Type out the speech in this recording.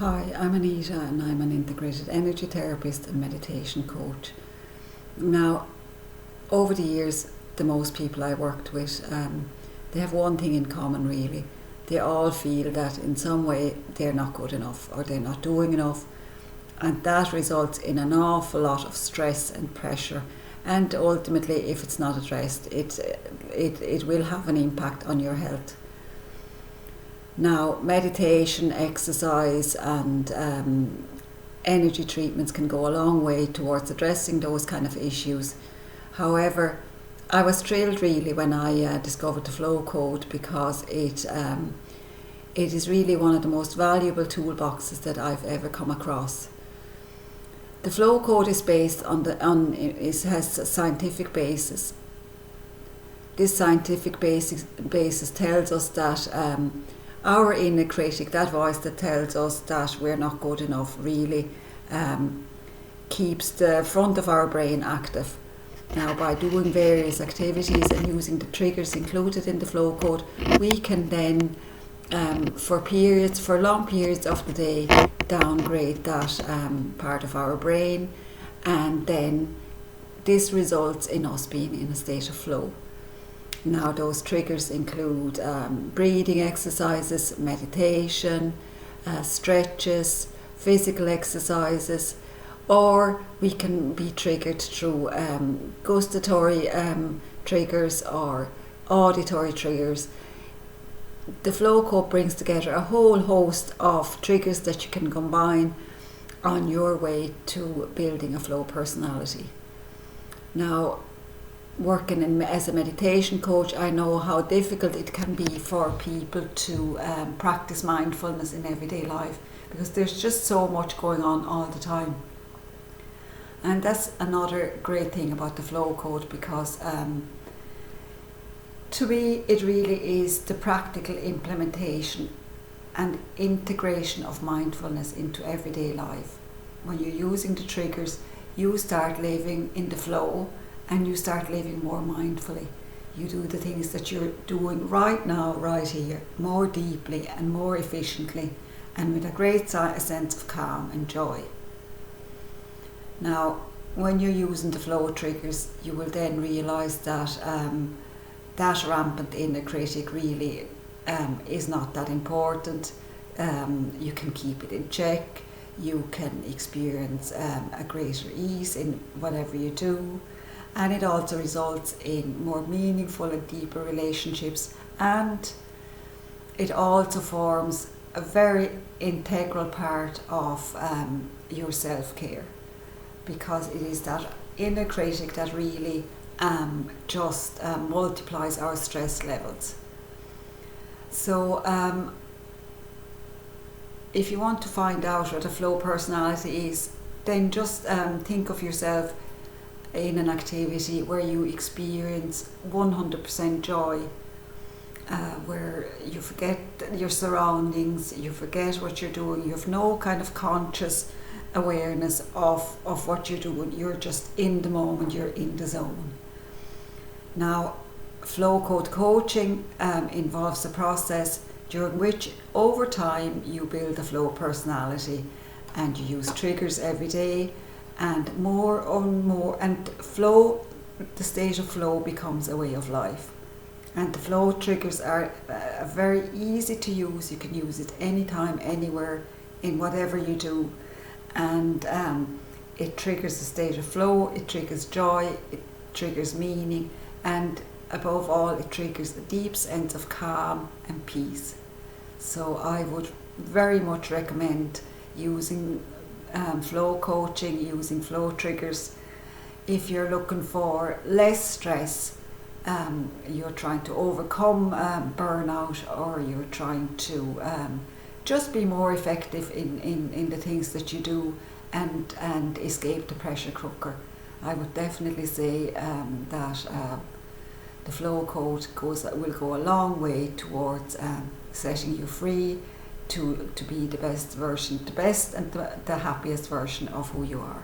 Hi, I'm Anita and I'm an integrated energy therapist and meditation coach. Now, over the years, the most people I worked with, they have one thing in common really. They all feel that in some way they're not good enough or they're not doing enough, and that results in an awful lot of stress and pressure, and ultimately if it's not addressed, it will have an impact on your health. Now, meditation, exercise and energy treatments can go a long way towards addressing those kind of issues. However, I was thrilled really when I discovered the FlowCode, because it is really one of the most valuable toolboxes that I've ever come across. The FlowCode is based it has a scientific basis. This scientific basis tells us that our inner critic, that voice that tells us that we're not good enough, really keeps the front of our brain active. Now, by doing various activities and using the triggers included in the FlowCode, we can then, for long periods of the day, downgrade that part of our brain, and then this results in us being in a state of flow. Now, those triggers include breathing exercises, meditation, stretches, physical exercises, or we can be triggered through gustatory triggers or auditory triggers. The FlowCode brings together a whole host of triggers that you can combine on your way to building a flow personality. Now, working as a meditation coach, I know how difficult it can be for people to practice mindfulness in everyday life, because there's just so much going on all the time. And that's another great thing about the FlowCode, because to me it really is the practical implementation and integration of mindfulness into everyday life. When you're using the triggers, you start living in the flow, and you start living more mindfully. You do the things that you're doing right now, right here, more deeply and more efficiently, and with a great sense of calm and joy. Now, when you're using the flow triggers, you will then realise that that rampant inner critic really is not that important. You can keep it in check. You can experience a greater ease in whatever you do. And it also results in more meaningful and deeper relationships, and it also forms a very integral part of your self-care, because it is that inner critic that really just multiplies our stress levels. So if you want to find out what a flow personality is, then just think of yourself in an activity where you experience 100% joy, where you forget your surroundings, you forget what you're doing, you have no kind of conscious awareness of what you're doing, you're just in the moment, you're in the zone. Now, FlowCode coaching involves a process during which over time you build a flow personality, and you use triggers every day, and more and more, and flow, the state of flow becomes a way of life. And the flow triggers are very easy to use. You can use it anytime, anywhere, in whatever you do, and it triggers the state of flow, it triggers joy, it triggers meaning, and above all it triggers a deep sense of calm and peace. So I would very much recommend using flow coaching, using flow triggers, if you're looking for less stress, you're trying to overcome burnout, or you're trying to just be more effective in the things that you do, and escape the pressure cooker. I would definitely say that the FlowCode will go a long way towards setting you free to be the best and the happiest version of who you are.